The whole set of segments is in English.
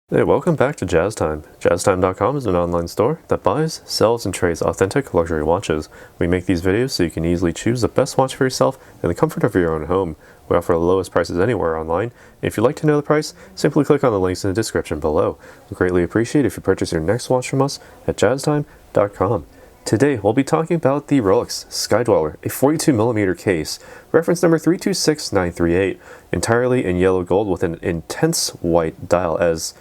Hey, welcome back to Jazz Time. JazzTime.com is an online store that buys, sells, and trades authentic luxury watches. We make these videos so you can easily choose the best watch for yourself in the comfort of your own home. We offer the lowest prices anywhere online. If you'd like to know the price, simply click on the links in the description below. We greatly appreciate if you purchase your next watch from us at JazzTime.com. Today, we'll be talking about the Rolex Sky-Dweller, a 42mm case, reference number 326938, entirely in yellow gold with an intense white dial, as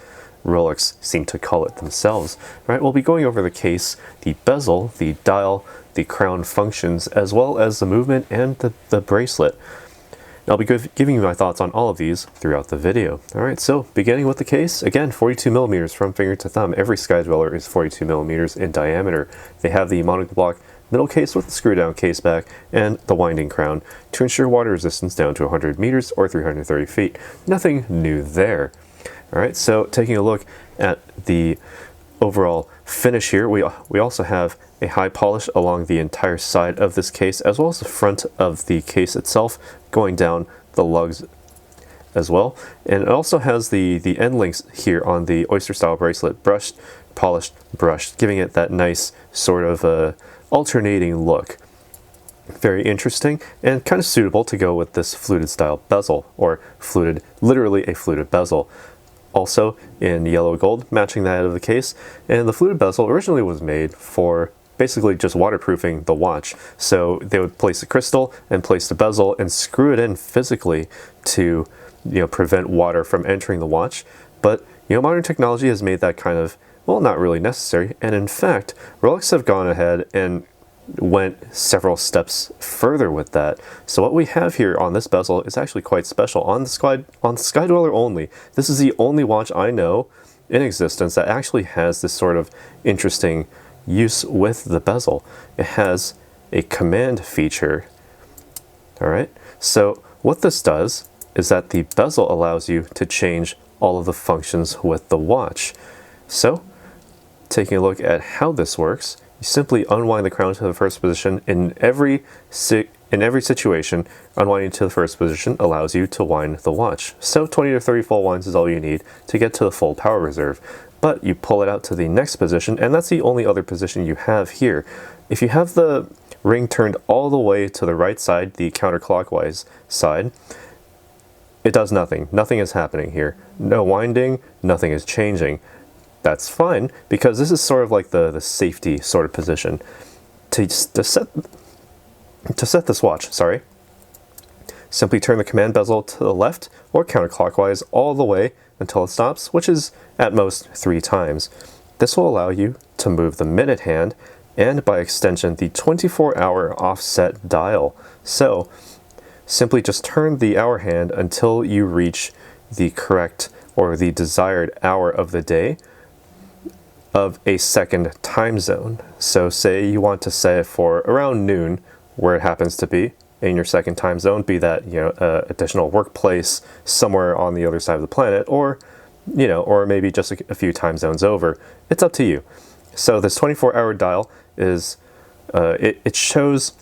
Rolex seem to call it themselves. Right, we'll be going over the case, the bezel, the dial, the crown functions, as well as the movement and the bracelet. I'll be giving you my thoughts on all of these throughout the video. Alright, so beginning with the case, again 42mm from finger to thumb. Every Sky-Dweller is 42mm in diameter. They have the monoblock middle case with the screw down case back and the winding crown to ensure water resistance down to 100 meters or 330 feet. Nothing new there. Alright, so taking a look at the overall finish here, we also have a high polish along the entire side of this case, as well as the front of the case itself, going down the lugs as well. And it also has the end links here on the oyster style bracelet, brushed, polished, brushed, giving it that nice sort of alternating look. Very interesting and kind of suitable to go with this fluted style bezel, or fluted, literally a fluted bezel. Also in yellow gold, matching that of the case. And the fluted bezel originally was made for basically just waterproofing the watch. So they would place the crystal and place the bezel and screw it in physically to, prevent water from entering the watch. But, modern technology has made that kind of, well, not really necessary. And in fact, Rolex have gone ahead and went several steps further with that. So what we have here on this bezel is actually quite special. On the Sky-Dweller only, this is the only watch I know in existence that actually has this sort of interesting use with the bezel. It has a command feature. Alright, so what this does is that the bezel allows you to change all of the functions with the watch. So, taking a look at how this works, you simply unwind the crown to the first position. In every situation, unwinding to the first position allows you to wind the watch. So 20 to 30 full winds is all you need to get to the full power reserve. But you pull it out to the next position, and that's the only other position you have here. If you have the ring turned all the way to the right side, the counterclockwise side, it does nothing. Nothing is happening here. No winding, nothing is changing. That's fine, because this is sort of like the safety sort of position. To set this watch, simply turn the command bezel to the left or counterclockwise all the way until it stops, which is at most 3 times. This will allow you to move the minute hand and, by extension, the 24-hour offset dial. So simply just turn the hour hand until you reach the correct or the desired hour of the day of a second time zone. So say you want to set it for around noon, where it happens to be in your second time zone, be that additional workplace somewhere on the other side of the planet, or or maybe just a few time zones over. It's up to you. So this 24-hour dial is it shows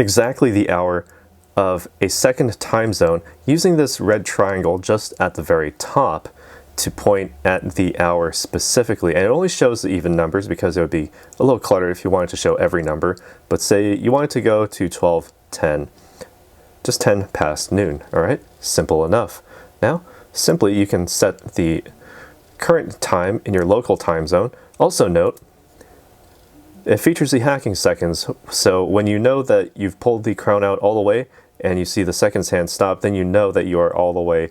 exactly the hour of a second time zone using this red triangle just at the very top to point at the hour specifically. And it only shows the even numbers because it would be a little cluttered if you wanted to show every number. But say you wanted to go to 12:10, just 10 past noon. All right, simple enough. Now, simply you can set the current time in your local time zone. Also note, it features the hacking seconds. So when you know that you've pulled the crown out all the way and you see the seconds hand stop, then you know that you are all the way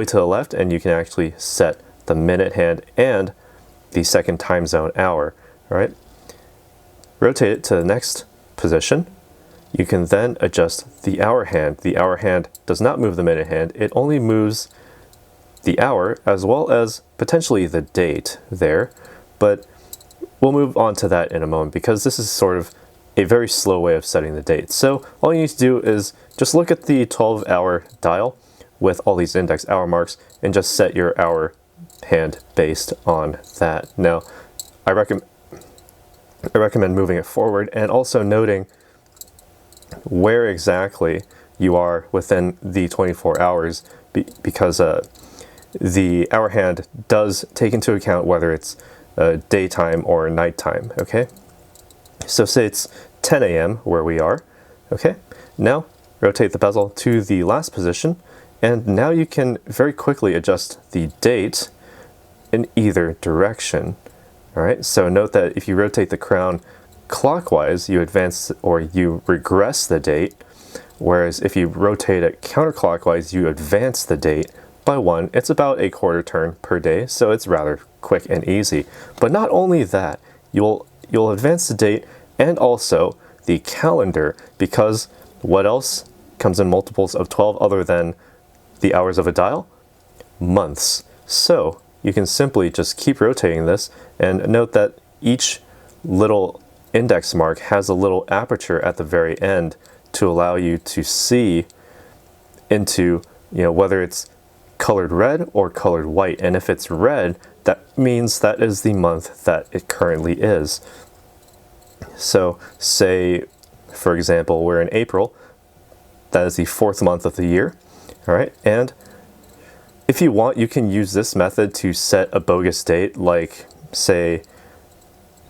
to the left, and you can actually set the minute hand and the second time zone hour. All right, rotate it to the next position. You can then adjust the hour hand. The hour hand does not move the minute hand. It only moves the hour as well as potentially the date there. But we'll move on to that in a moment, because this is sort of a very slow way of setting the date. So all you need to do is just look at the 12-hour dial with all these index hour marks and just set your hour hand based on that. Now, I recommend moving it forward and also noting where exactly you are within the 24 hours, because the hour hand does take into account whether it's daytime or nighttime, okay? So say it's 10 a.m. where we are, okay? Now rotate the bezel to the last position, and now you can very quickly adjust the date in either direction. All right, so note that if you rotate the crown clockwise, you advance or you regress the date, whereas if you rotate it counterclockwise, you advance the date by 1. It's about a quarter turn per day, so it's rather quick and easy. But not only that, you'll advance the date and also the calendar, because what else comes in multiples of 12 other than the hours of a dial? Months. So you can simply just keep rotating this, and note that each little index mark has a little aperture at the very end to allow you to see into, whether it's colored red or colored white. And if it's red, that means that is the month that it currently is. So say, for example, we're in April. That is the 4th month of the year. All right, and if you want, you can use this method to set a bogus date, like say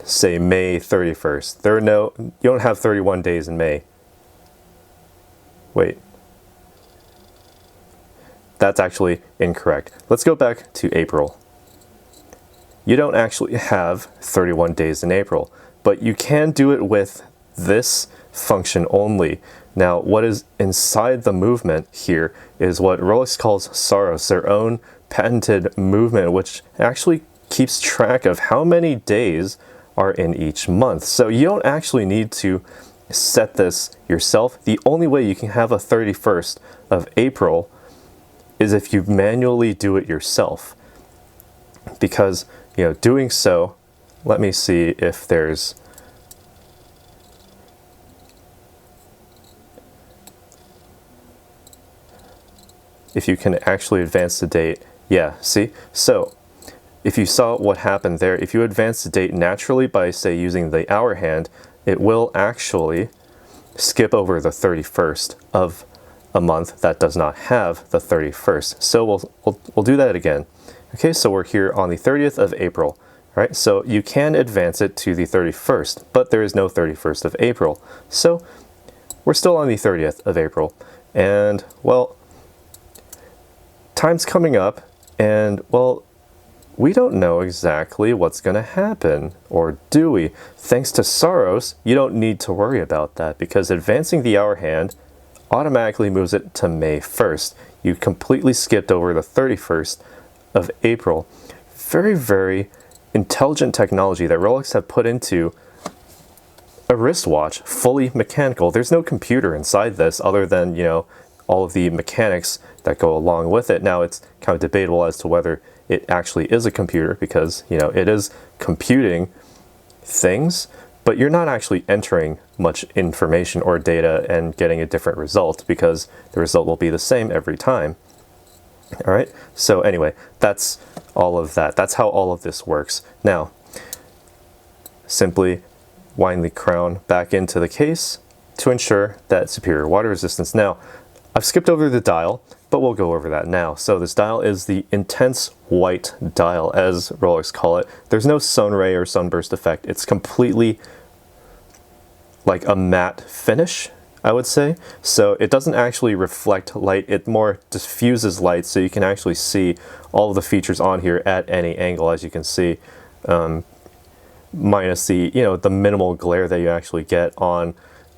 May 31st. You don't have 31 days in May. Wait. That's actually incorrect. Let's go back to April. You don't actually have 31 days in April, but you can do it with this function only. Now, what is inside the movement here is what Rolex calls Saros, their own patented movement, which actually keeps track of how many days are in each month. So you don't actually need to set this yourself. The only way you can have a 31st of April is if you manually do it yourself. Because, doing so, let me see if there's if you can actually advance the date. Yeah, see? So if you saw what happened there, if you advance the date naturally by, say, using the hour hand, it will actually skip over the 31st of a month that does not have the 31st. So we'll do that again. Okay, so we're here on the 30th of April, right? So you can advance it to the 31st, but there is no 31st of April. So we're still on the 30th of April. And, well, time's coming up, and, well, we don't know exactly what's going to happen, or do we? Thanks to Saros, you don't need to worry about that, because advancing the hour hand automatically moves it to May 1st. You completely skipped over the 31st of April. Very, very intelligent technology that Rolex have put into a wristwatch, fully mechanical. There's no computer inside this other than, all of the mechanics that go along with it. Now, it's kind of debatable as to whether it actually is a computer, because, it is computing things, but you're not actually entering much information or data and getting a different result, because the result will be the same every time. All right, so anyway, that's all of that. That's how all of this works. Now, simply wind the crown back into the case to ensure that superior water resistance. Now, I've skipped over the dial, but we'll go over that now. So this dial is the intense white dial, as Rolex call it. There's no sun ray or sunburst effect. It's completely like a matte finish, I would say. So it doesn't actually reflect light, it more diffuses light, so you can actually see all of the features on here at any angle, as you can see, minus the, the minimal glare that you actually get on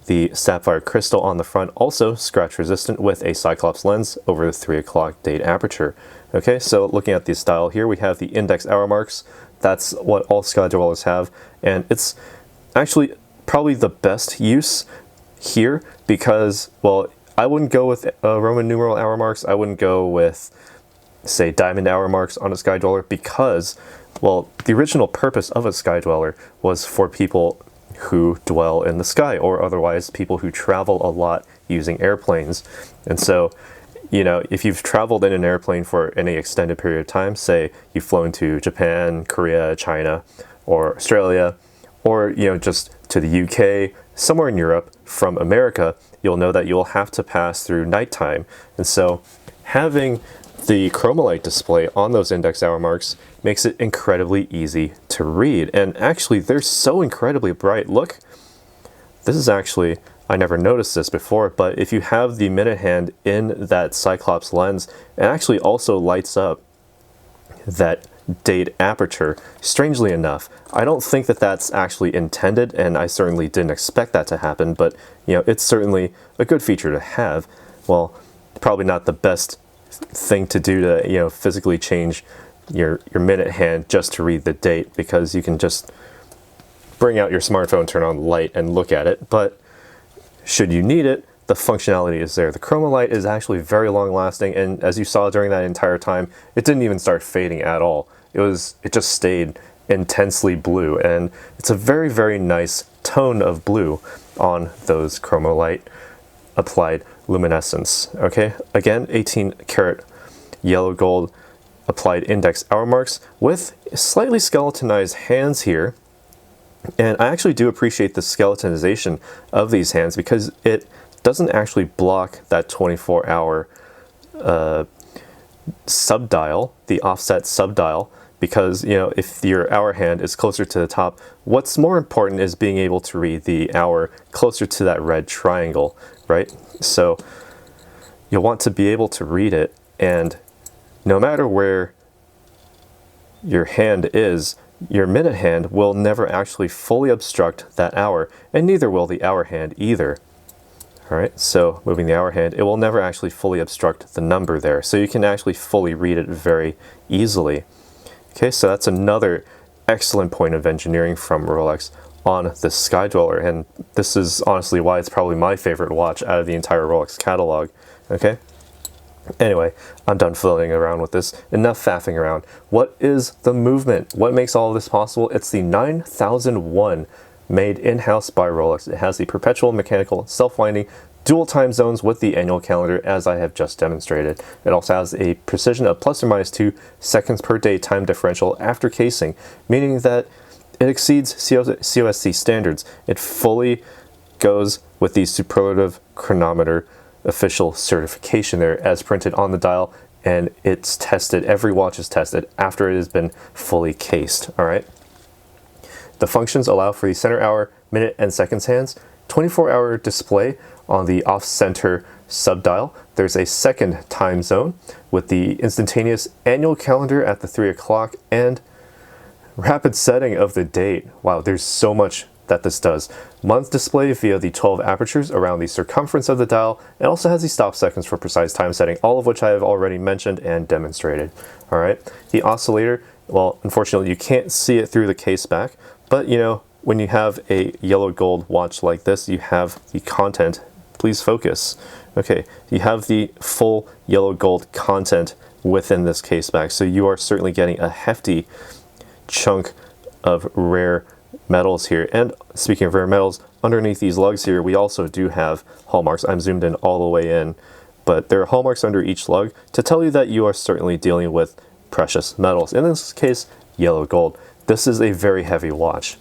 the sapphire crystal on the front. Also scratch resistant with a Cyclops lens over the 3 o'clock date aperture. Okay, so looking at the style here, we have the index hour marks. That's what all Sky-Dwellers have, and it's actually probably the best use here because, well, I wouldn't go with Roman numeral hour marks. I wouldn't go with, say, diamond hour marks on a Sky-Dweller because, well, the original purpose of a Sky-Dweller was for people who dwell in the sky, or otherwise people who travel a lot using airplanes. And so, if you've traveled in an airplane for any extended period of time, say you've flown to Japan, Korea, China, or Australia, or just to the UK, somewhere in Europe from America, you'll know that you'll have to pass through nighttime. And so having The chromolite display on those index hour marks makes it incredibly easy to read. And actually, they're so incredibly bright. Look, this is actually, I never noticed this before, but if you have the minute hand in that Cyclops lens, it actually also lights up that date aperture. Strangely enough, I don't think that that's actually intended, and I certainly didn't expect that to happen, but you know, it's certainly a good feature to have. Well, probably not the best thing to do to, you know, physically change your minute hand just to read the date, because you can just bring out your smartphone, turn on the light, and look at it. But should you need it, the functionality is there. The chromolite is actually very long lasting, and as you saw during that entire time, it didn't even start fading at all. It just stayed intensely blue, and it's a very, very nice tone of blue on those chromolite applied luminescence. Okay, again, 18 karat yellow gold applied index hour marks with slightly skeletonized hands here. And I actually do appreciate the skeletonization of these hands, because it doesn't actually block that 24-hour subdial, the offset subdial, because, you know, if your hour hand is closer to the top, what's more important is being able to read the hour closer to that red triangle, right? So you'll want to be able to read it, and no matter where your hand is, your minute hand will never actually fully obstruct that hour, and neither will the hour hand either. All right, so moving the hour hand, it will never actually fully obstruct the number there, so you can actually fully read it very easily. Okay, so that's another excellent point of engineering from Rolex on the Sky-Dweller, and this is honestly why it's probably my favorite watch out of the entire Rolex catalog. Okay, anyway, I'm done fiddling around with this. Enough faffing around. What is the movement? What makes all of this possible? It's the 9001, made in-house by Rolex. It has the perpetual mechanical self-winding dual time zones with the annual calendar, as I have just demonstrated. It also has a precision of ±2 seconds per day time differential after casing, meaning that it exceeds COSC standards. It fully goes with the superlative chronometer official certification there as printed on the dial, and it's tested, every watch is tested after it has been fully cased. All right. The functions allow for the center hour, minute, and seconds hands, 24-hour display on the off-center subdial. There's a second time zone with the instantaneous annual calendar at the 3 o'clock and rapid setting of the date. Wow, there's so much that this does. Month display via the 12 apertures around the circumference of the dial, and also has the stop seconds for precise time setting, all of which I have already mentioned and demonstrated. All right, the oscillator, well, unfortunately you can't see it through the case back, but you know, when you have a yellow gold watch like this, you have the content. Please focus. Okay, you have the full yellow gold content within this case back, so you are certainly getting a hefty chunk of rare metals here. And speaking of rare metals, underneath these lugs here, we also do have hallmarks. I'm zoomed in all the way in, but there are hallmarks under each lug to tell you that you are certainly dealing with precious metals. In this case, yellow gold. This is a very heavy watch.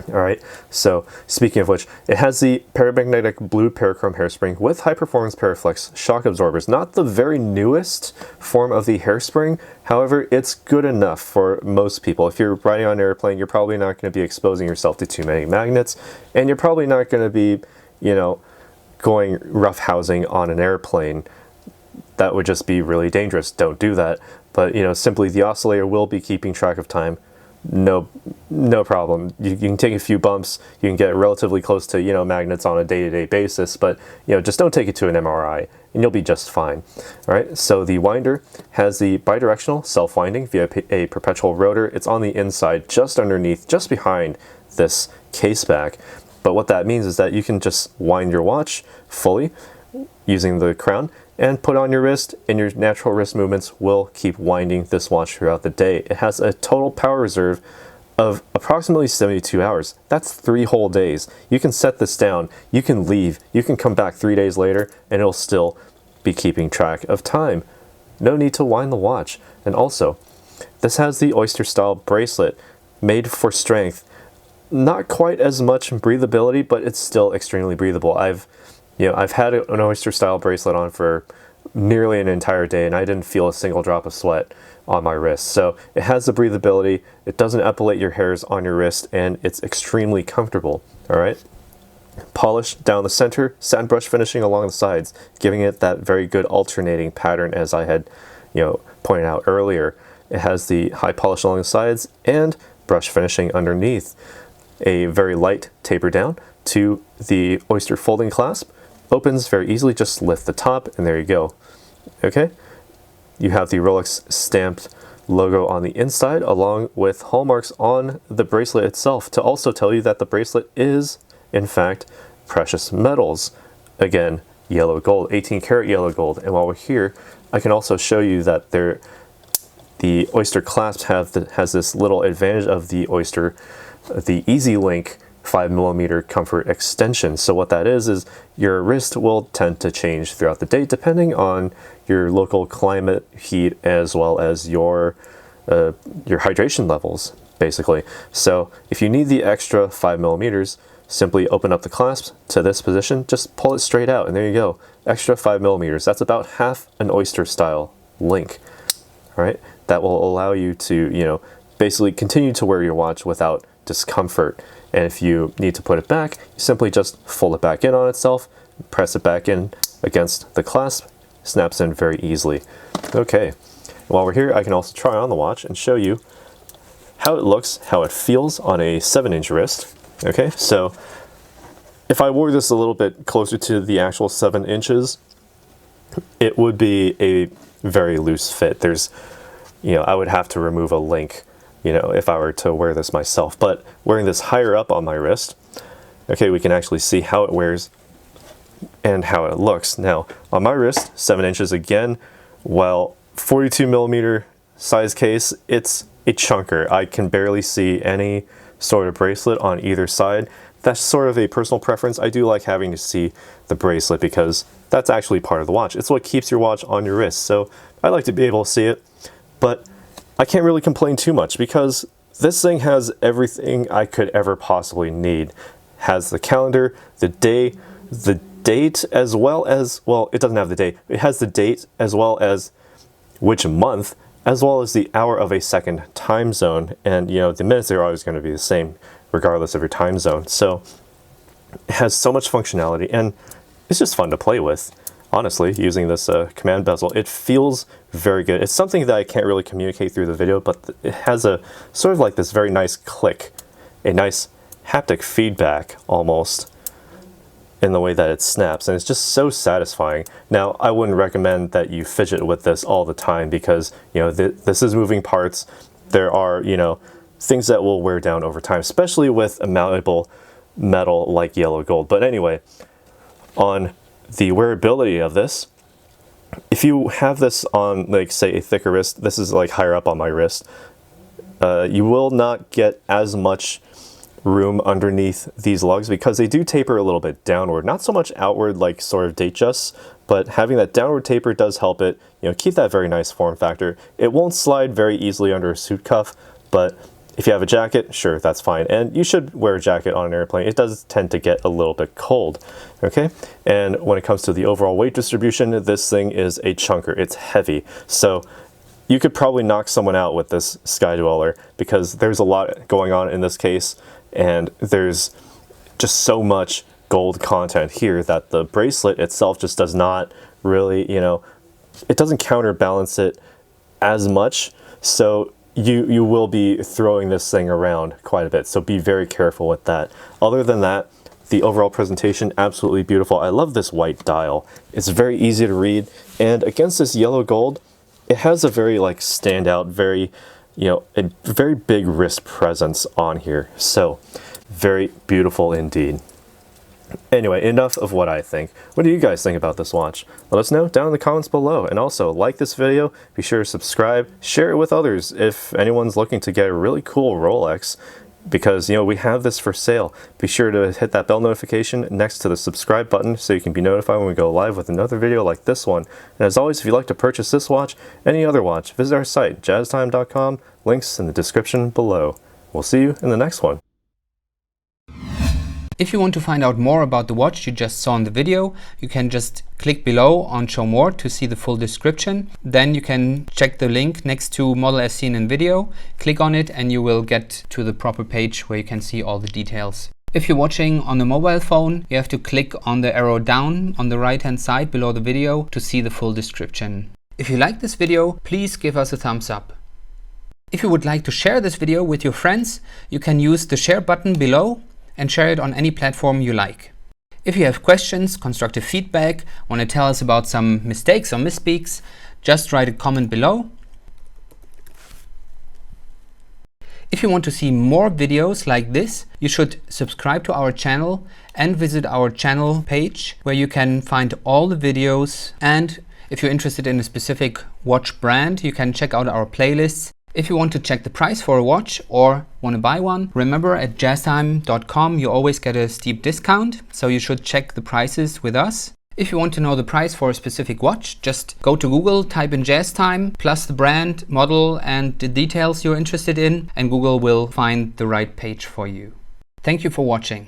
All right, so speaking of which, it has the paramagnetic blue Parachrom Hairspring with high-performance Paraflex shock absorbers. Not the very newest form of the hairspring, however, it's good enough for most people. If you're riding on an airplane, you're probably not going to be exposing yourself to too many magnets, and you're probably not going to be, you know, going roughhousing on an airplane. That would just be really dangerous. Don't do that. But, you know, simply the oscillator will be keeping track of time. No problem. You can take a few bumps, you can get relatively close to, you know, magnets on a day-to-day basis, but, you know, just don't take it to an MRI and you'll be just fine. All right, so the winder has the bidirectional self-winding via a perpetual rotor. It's on the inside, just underneath, just behind this case back. But what that means is that you can just wind your watch fully using the crown and put on your wrist, and your natural wrist movements will keep winding this watch throughout the day. It has a total power reserve of approximately 72 hours. That's 3 whole days. You can set this down, you can leave, you can come back 3 days later, and it'll still be keeping track of time. No need to wind the watch. And also, this has the Oyster style bracelet, made for strength. Not quite as much breathability, but it's still extremely breathable. I've had an Oyster style bracelet on for nearly an entire day, and I didn't feel a single drop of sweat on my wrist. So it has the breathability, it doesn't epilate your hairs on your wrist, and it's extremely comfortable. All right. Polish down the center, satin brush finishing along the sides, giving it that very good alternating pattern as I had, pointed out earlier. It has the high polish along the sides and brush finishing underneath. A very light taper down to the oyster folding clasp. Opens very easily, just lift the top and there you go. Okay, you have the Rolex stamped logo on the inside along with hallmarks on the bracelet itself to also tell you that the bracelet is in fact precious metals. Again, yellow gold, 18 karat yellow gold. And while we're here, I can also show you that the oyster clasp has this little advantage of the oyster, the Easy Link 5mm comfort extension. So what that is your wrist will tend to change throughout the day depending on your local climate, heat, as well as your hydration levels, basically. So if you need the extra 5mm, simply open up the clasp to this position, just pull it straight out, and there you go. Extra 5mm. That's about half an oyster style link. All right, that will allow you to, basically continue to wear your watch without discomfort. And if you need to put it back, you simply just fold it back in on itself, press it back in against the clasp, snaps in very easily. Okay, while we're here, I can also try on the watch and show you how it looks, how it feels on a 7-inch wrist. Okay, so if I wore this a little bit closer to the actual 7 inches, it would be a very loose fit. There's, I would have to remove a link, if I were to wear this myself. But wearing this higher up on my wrist, okay, we can actually see how it wears and how it looks. Now, on my wrist, 7 inches again, while 42mm size case, it's a chunker. I can barely see any sort of bracelet on either side. That's sort of a personal preference. I do like having to see the bracelet because that's actually part of the watch. It's what keeps your watch on your wrist. So I like to be able to see it, but I can't really complain too much because this thing has everything I could ever possibly need. Has the calendar, the day, the date, as well as, well, it doesn't have the date. It has the date as well as which month, as well as the hour of a second time zone. And the minutes are always going to be the same regardless of your time zone. So it has so much functionality and it's just fun to play with. Honestly, using this command bezel, it feels very good. It's something that I can't really communicate through the video, but it has a sort of like this very nice click, a nice haptic feedback almost in the way that it snaps, and it's just so satisfying. Now, I wouldn't recommend that you fidget with this all the time because, this is moving parts. There are, things that will wear down over time, especially with a malleable metal like yellow gold. But anyway, on the wearability of this, if you have this on, like, say, a thicker wrist, this is like higher up on my wrist, you will not get as much room underneath these lugs because they do taper a little bit downward, not so much outward like sort of Datejusts, but having that downward taper does help it, keep that very nice form factor. It won't slide very easily under a suit cuff, but if you have a jacket, sure, that's fine. And you should wear a jacket on an airplane. It does tend to get a little bit cold, okay? And when it comes to the overall weight distribution, this thing is a chunker. It's heavy. So you could probably knock someone out with this Sky-Dweller because there's a lot going on in this case, and there's just so much gold content here that the bracelet itself just does not really, it doesn't counterbalance it as much. So you will be throwing this thing around quite a bit, so be very careful with that. Other than that, the overall presentation, absolutely beautiful. I love this white dial. It's very easy to read, and against this yellow gold, it has a very standout, very, a very big wrist presence on here. So very beautiful indeed. Anyway, enough of what I think. What do you guys think about this watch? Let us know down in the comments below. And also, like this video, be sure to subscribe, share it with others if anyone's looking to get a really cool Rolex, because, we have this for sale. Be sure to hit that bell notification next to the subscribe button so you can be notified when we go live with another video like this one. And as always, if you'd like to purchase this watch, any other watch, visit our site, jazztime.com, links in the description below. We'll see you in the next one. If you want to find out more about the watch you just saw in the video, you can just click below on Show More to see the full description. Then you can check the link next to model as seen in video, click on it and you will get to the proper page where you can see all the details. If you're watching on a mobile phone, you have to click on the arrow down on the right hand side below the video to see the full description. If you like this video, please give us a thumbs up. If you would like to share this video with your friends, you can use the share button below and share it on any platform you like. If you have questions, constructive feedback, want to tell us about some mistakes or misspeaks, just write a comment below. If you want to see more videos like this, you should subscribe to our channel and visit our channel page where you can find all the videos. And if you're interested in a specific watch brand, you can check out our playlists. If you want to check the price for a watch or want to buy one, remember at jazztime.com you always get a steep discount, so you should check the prices with us. If you want to know the price for a specific watch, just go to Google, type in JazzTime, plus the brand, model and the details you're interested in, and Google will find the right page for you. Thank you for watching.